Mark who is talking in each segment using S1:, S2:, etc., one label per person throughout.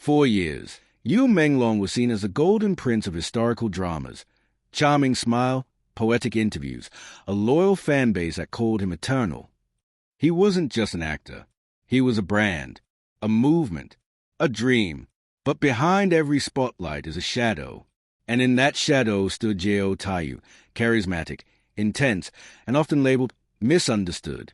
S1: For years, Yu Menglong was seen as the golden prince of historical dramas. Charming smile, poetic interviews, a loyal fan base that called him eternal. He wasn't just an actor. He was a brand, a movement, a dream. But behind every spotlight is a shadow. And in that shadow stood Gao Taiyu, charismatic, intense, and often labeled misunderstood.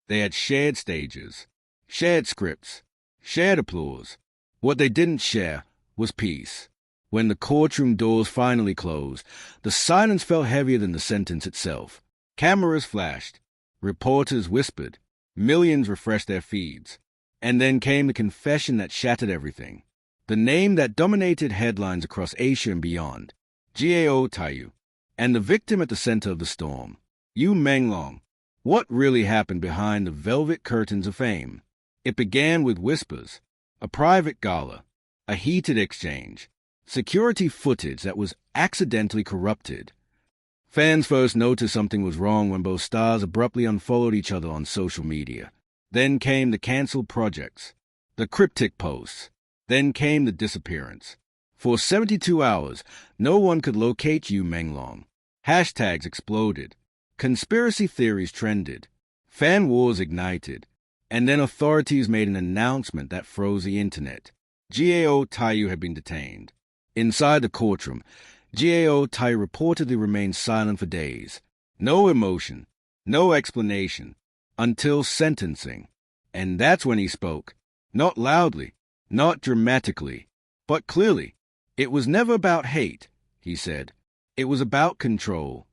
S1: They had shared stages, shared scripts, shared applause. What they didn't share was peace. When the courtroom doors finally closed, the silence felt heavier than the sentence itself. Cameras flashed, reporters whispered, millions refreshed their feeds. And then came the confession that shattered everything. The name that dominated headlines across Asia and beyond, Gao Taiyu, and the victim at the center of the storm, Yu Menglong. What really happened behind the velvet curtains of fame? It began with whispers, a private gala, a heated exchange, security footage that was accidentally corrupted. Fans first noticed something was wrong when both stars abruptly unfollowed each other on social media. Then came the canceled projects, the cryptic posts. Then came the disappearance. For 72 hours, no one could locate Yu Menglong. Hashtags exploded. Conspiracy theories trended. Fan wars ignited. And then authorities made an announcement that froze the internet. Gao Taiyu had been detained. Inside the courtroom, Gao Taiyu reportedly remained silent for days. No emotion, no explanation, until sentencing. And that's when he spoke. Not loudly, not dramatically, but clearly. It was never about hate, he said. It was about control.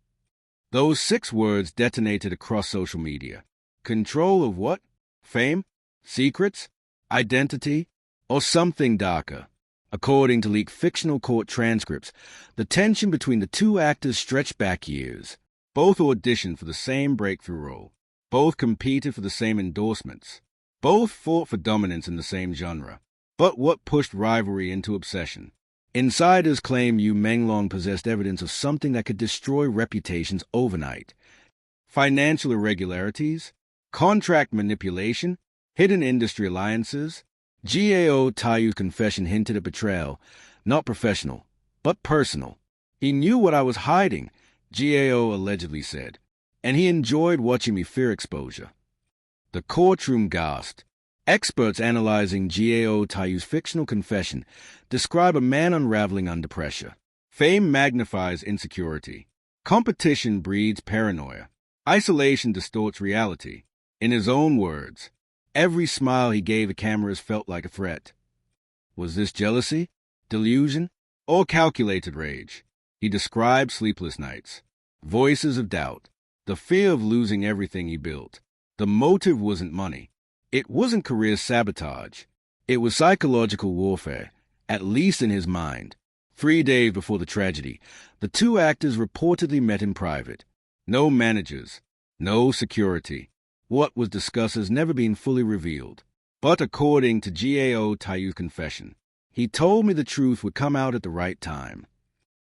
S1: Those 6 words detonated across social media. Control of what? Fame? Secrets? Identity? Or something darker? According to leaked fictional court transcripts, the tension between the 2 actors stretched back years. Both auditioned for the same breakthrough role. Both competed for the same endorsements. Both fought for dominance in the same genre. But what pushed rivalry into obsession? Insiders claim Yu Menglong possessed evidence of something that could destroy reputations overnight. Financial irregularities, contract manipulation, hidden industry alliances. Gao Taiyu's confession hinted at betrayal, not professional, but personal. He knew what I was hiding, Gao allegedly said, and he enjoyed watching me fear exposure. The courtroom gasped. Experts analyzing Gao Taiyu's fictional confession describe a man unraveling under pressure. Fame magnifies insecurity. Competition breeds paranoia. Isolation distorts reality. In his own words, every smile he gave the cameras felt like a threat. Was this jealousy, delusion, or calculated rage? He described sleepless nights, voices of doubt, the fear of losing everything he built. The motive wasn't money. It wasn't career sabotage. It was psychological warfare, at least in his mind. 3 days before the tragedy, the 2 actors reportedly met in private. No managers, no security. What was discussed has never been fully revealed. But according to Gao Taiyu's confession, he told me the truth would come out at the right time.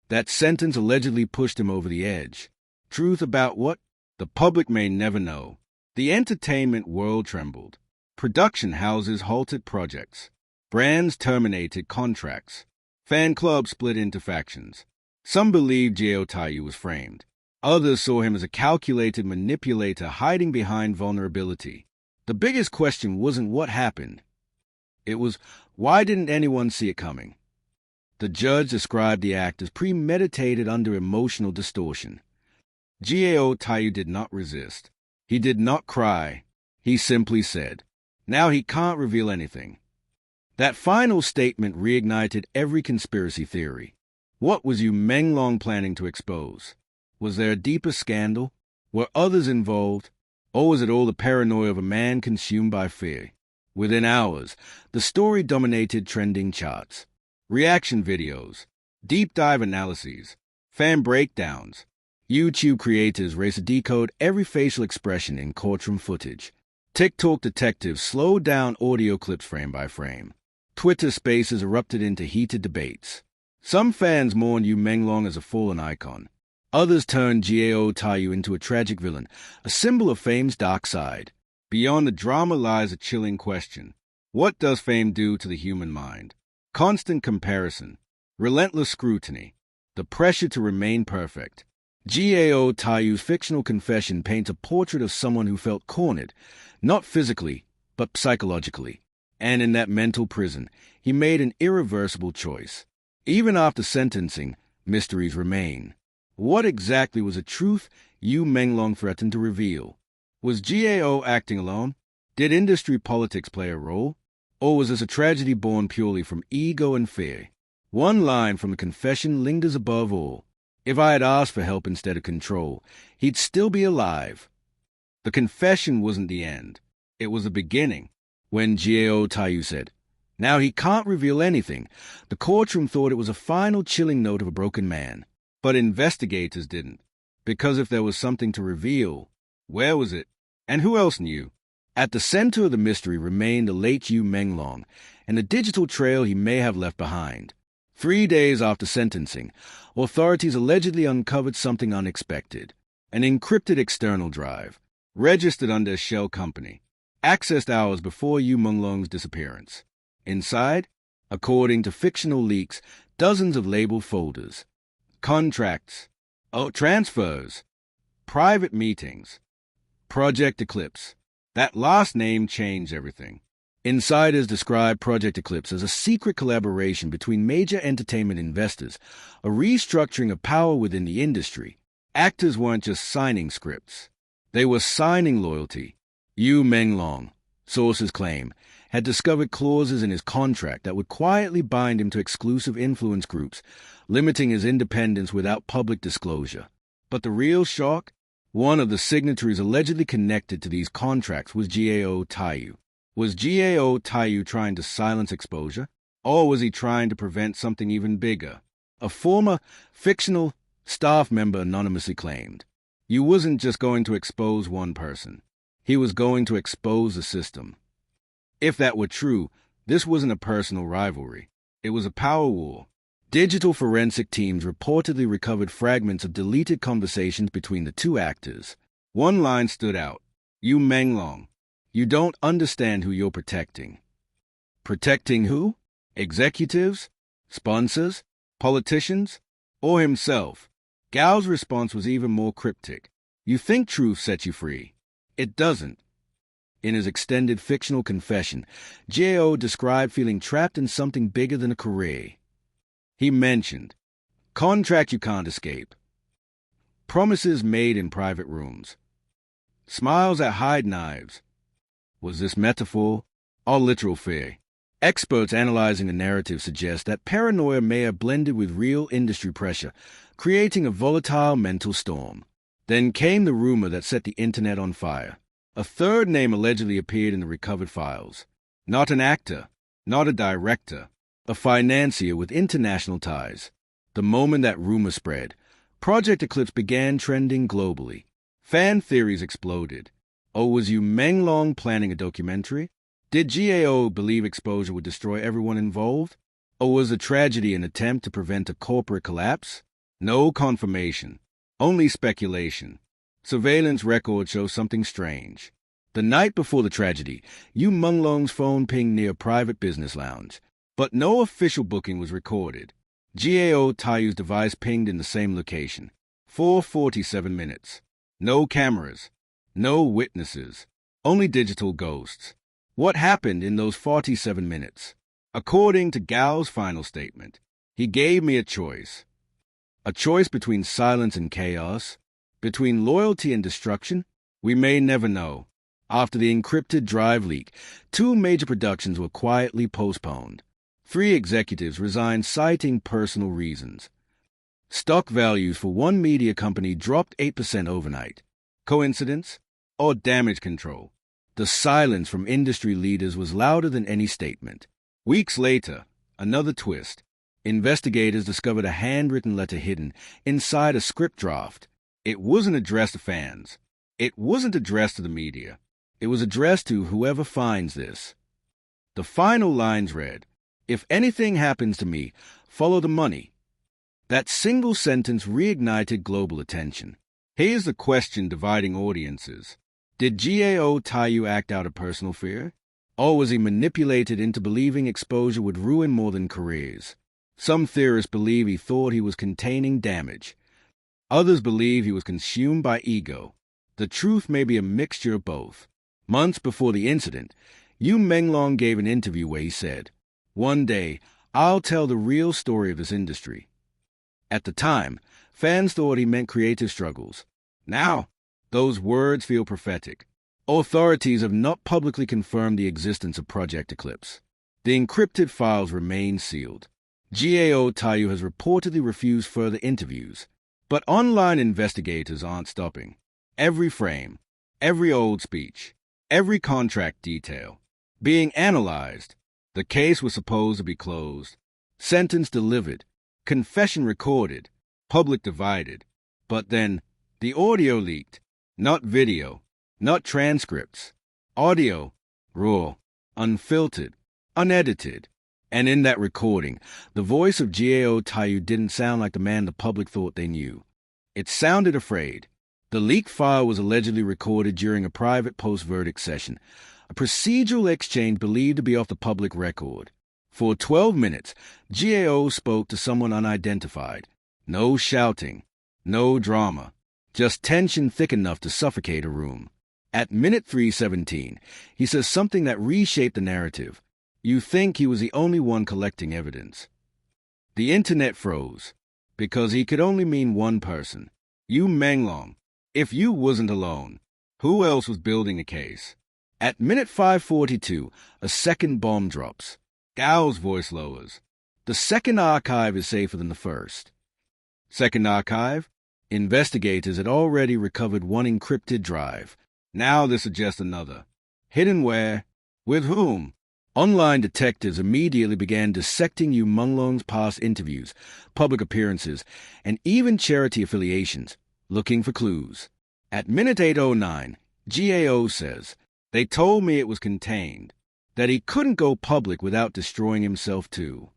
S1: That sentence allegedly pushed him over the edge. Truth about what? The public may never know. The entertainment world trembled. Production houses halted projects. Brands terminated contracts. Fan clubs split into factions. Some believed Gao Taiyu was framed. Others saw him as a calculated manipulator hiding behind vulnerability. The biggest question wasn't what happened. It was, why didn't anyone see it coming? The judge described the act as premeditated under emotional distortion. Gao Taiyu did not resist. He did not cry. He simply said, now he can't reveal anything. That final statement reignited every conspiracy theory. What was Yu Menglong planning to expose? Was there a deeper scandal? Were others involved? Or was it all the paranoia of a man consumed by fear? Within hours, the story dominated trending charts. Reaction videos, deep dive analyses, fan breakdowns. YouTube creators raced to decode every facial expression in courtroom footage. TikTok detectives slowed down audio clips frame by frame. Twitter spaces erupted into heated debates. Some fans mourned Yu Menglong as a fallen icon. Others turned Gao Taiyu into a tragic villain, a symbol of fame's dark side. Beyond the drama lies a chilling question. What does fame do to the human mind? Constant comparison, relentless scrutiny, the pressure to remain perfect. Gao Taiyu's fictional confession paints a portrait of someone who felt cornered, not physically, but psychologically. And in that mental prison, he made an irreversible choice. Even after sentencing, mysteries remain. What exactly was the truth Yu Menglong threatened to reveal? Was Gao acting alone? Did industry politics play a role? Or was this a tragedy born purely from ego and fear? One line from the confession lingers above all. If I had asked for help instead of control, he'd still be alive. The confession wasn't the end. It was the beginning. When Gao Taiyu said, "Now he can't reveal anything," the courtroom thought it was a final chilling note of a broken man. But investigators didn't. Because if there was something to reveal, where was it? And who else knew? At the center of the mystery remained the late Yu Menglong and the digital trail he may have left behind. 3 days after sentencing, authorities allegedly uncovered something unexpected. An encrypted external drive, registered under a shell company, accessed hours before Yu Menglong's disappearance. Inside, according to fictional leaks, dozens of labeled folders. Contracts, transfers, private meetings, Project Eclipse. That last name changed everything. Insiders describe Project Eclipse as a secret collaboration between major entertainment investors, a restructuring of power within the industry. Actors weren't just signing scripts. They were signing loyalty. Yu Menglong, sources claim, had discovered clauses in his contract that would quietly bind him to exclusive influence groups, limiting his independence without public disclosure. But the real shock? One of the signatories allegedly connected to these contracts was Gao Taiyu. Was Gao Taiyu trying to silence exposure? Or was he trying to prevent something even bigger? A former, fictional, staff member anonymously claimed. You wasn't just going to expose one person. He was going to expose the system. If that were true, this wasn't a personal rivalry. It was a power war. Digital forensic teams reportedly recovered fragments of deleted conversations between the two actors. One line stood out. Yu Menglong, you don't understand who you're protecting. Protecting who? Executives? Sponsors? Politicians? Or himself? Gao's response was even more cryptic. You think truth sets you free. It doesn't. In his extended fictional confession, Gao described feeling trapped in something bigger than a career. He mentioned, contract you can't escape, promises made in private rooms, smiles that hide knives. Was this metaphor or literal fear? Experts analyzing the narrative suggest that paranoia may have blended with real industry pressure, creating a volatile mental storm. Then came the rumor that set the internet on fire. A third name allegedly appeared in the recovered files. Not an actor, not a director, a financier with international ties. The moment that rumor spread, Project Eclipse began trending globally. Fan theories exploded. Oh, was Yu Menglong planning a documentary? Did Gao believe exposure would destroy everyone involved? Or was the tragedy an attempt to prevent a corporate collapse? No confirmation, only speculation. Surveillance records show something strange. The night before the tragedy, Yu Menglong's phone pinged near a private business lounge, but no official booking was recorded. Gao Taiyu's device pinged in the same location. 4:47 minutes. No cameras, no witnesses, only digital ghosts. What happened in those 47 minutes? According to Gao's final statement, he gave me a choice. A choice between silence and chaos, between loyalty and destruction. We may never know. After the encrypted drive leak, 2 major productions were quietly postponed. 3 executives resigned citing personal reasons. Stock values for one media company dropped 8% overnight. Coincidence? Or damage control? The silence from industry leaders was louder than any statement. Weeks later, another twist. Investigators discovered a handwritten letter hidden inside a script draft. It wasn't addressed to fans. It wasn't addressed to the media. It was addressed to whoever finds this. The final lines read, "If anything happens to me, follow the money." That single sentence reignited global attention. Here's the question dividing audiences. Did Gao Taiyu act out of personal fear? Or was he manipulated into believing exposure would ruin more than careers? Some theorists believe he thought he was containing damage. Others believe he was consumed by ego. The truth may be a mixture of both. Months before the incident, Yu Menglong gave an interview where he said, "One day, I'll tell the real story of this industry." At the time, fans thought he meant creative struggles. Now, those words feel prophetic. Authorities have not publicly confirmed the existence of Project Eclipse. The encrypted files remain sealed. Gao Taiyu has reportedly refused further interviews. But online investigators aren't stopping. Every frame, every old speech, every contract detail, being analyzed. The case was supposed to be closed. Sentence delivered. Confession recorded. Public divided. But then, the audio leaked. Not video. Not transcripts. Audio. Raw. Unfiltered. Unedited. And in that recording, the voice of Gao Taiyu didn't sound like the man the public thought they knew. It sounded afraid. The leaked file was allegedly recorded during a private post-verdict session, a procedural exchange believed to be off the public record. For 12 minutes, Gao spoke to someone unidentified. No shouting, no drama, just tension thick enough to suffocate a room. At minute 3:17, he says something that reshaped the narrative. You think he was the only one collecting evidence. The internet froze, because he could only mean one person. Yu Menglong. If you wasn't alone, who else was building a case? At minute 5:42, a second bomb drops. Gao's voice lowers. The second archive is safer than the first. Second archive? Investigators had already recovered one encrypted drive. Now this suggests another. Hidden where? With whom? Online detectives immediately began dissecting Yu Menglong's past interviews, public appearances, and even charity affiliations, looking for clues. At minute 8:09, Gao says, "They told me it was contained, that he couldn't go public without destroying himself too."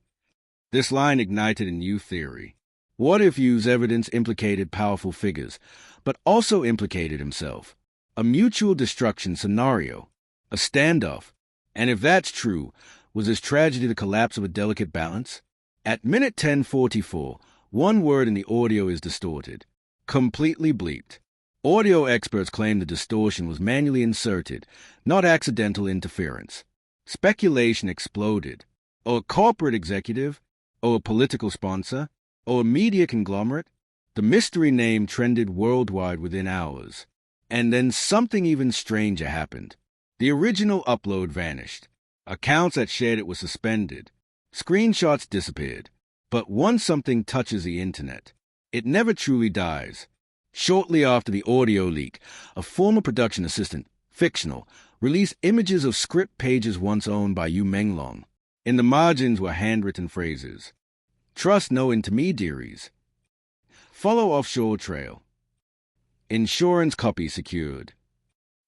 S1: This line ignited a new theory. What if Yu's evidence implicated powerful figures, but also implicated himself? A mutual destruction scenario, a standoff. And if that's true, was this tragedy the collapse of a delicate balance? At minute 10:44, one word in the audio is distorted. Completely bleeped. Audio experts claim the distortion was manually inserted, not accidental interference. Speculation exploded. Or a corporate executive? Or a political sponsor? Or a media conglomerate? The mystery name trended worldwide within hours. And then something even stranger happened. The original upload vanished. Accounts that shared it were suspended. Screenshots disappeared. But once something touches the internet, it never truly dies. Shortly after the audio leak, a former production assistant, fictional, released images of script pages once owned by Yu Menglong. In the margins were handwritten phrases. Trust no intermediaries. Follow offshore trail. Insurance copy secured.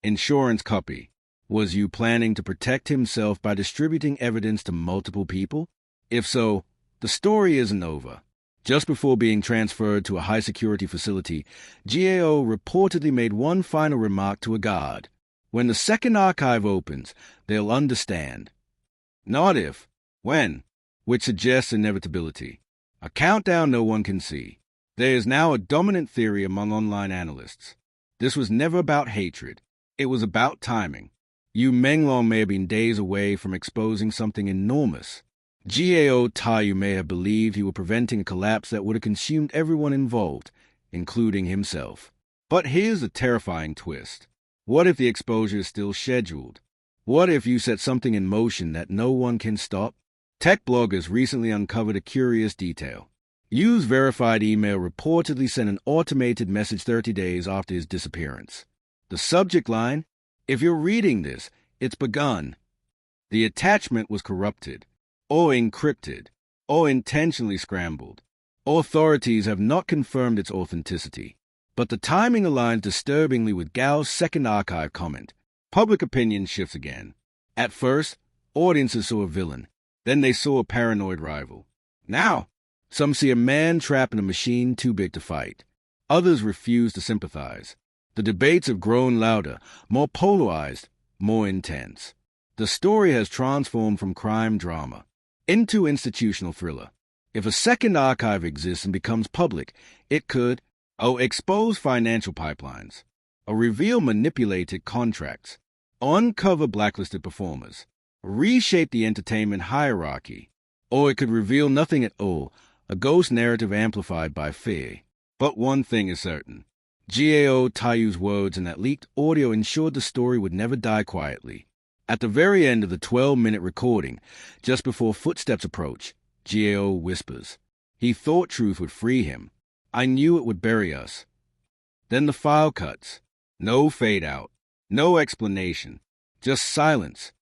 S1: Insurance copy. Was Yu planning to protect himself by distributing evidence to multiple people? If so, the story isn't over. Just before being transferred to a high-security facility, Gao reportedly made one final remark to a guard. When the second archive opens, they'll understand. Not if, when, which suggests inevitability. A countdown no one can see. There is now a dominant theory among online analysts. This was never about hatred. It was about timing. Yu Menglong may have been days away from exposing something enormous. Gao Taiyu may have believed he was preventing a collapse that would have consumed everyone involved, including himself. But here's the terrifying twist. What if the exposure is still scheduled? What if you set something in motion that no one can stop? Tech bloggers recently uncovered a curious detail. Yu's verified email reportedly sent an automated message 30 days after his disappearance. The subject line, "If you're reading this, it's begun." The attachment was corrupted, or encrypted, or intentionally scrambled. Authorities have not confirmed its authenticity, but the timing aligns disturbingly with Gao's second archive comment. Public opinion shifts again. At first, audiences saw a villain. Then they saw a paranoid rival. Now, some see a man trapped in a machine too big to fight. Others refuse to sympathize. The debates have grown louder, more polarized, more intense. The story has transformed from crime drama into institutional thriller. If a second archive exists and becomes public, it could expose financial pipelines, reveal manipulated contracts, uncover blacklisted performers, reshape the entertainment hierarchy, or it could reveal nothing at all, a ghost narrative amplified by fear. But one thing is certain. Gao Taiyu's words in that leaked audio ensured the story would never die quietly. At the very end of the 12-minute recording, just before footsteps approach, Gao whispers, "He thought truth would free him. I knew it would bury us." Then the file cuts. No fade out. No explanation. Just silence.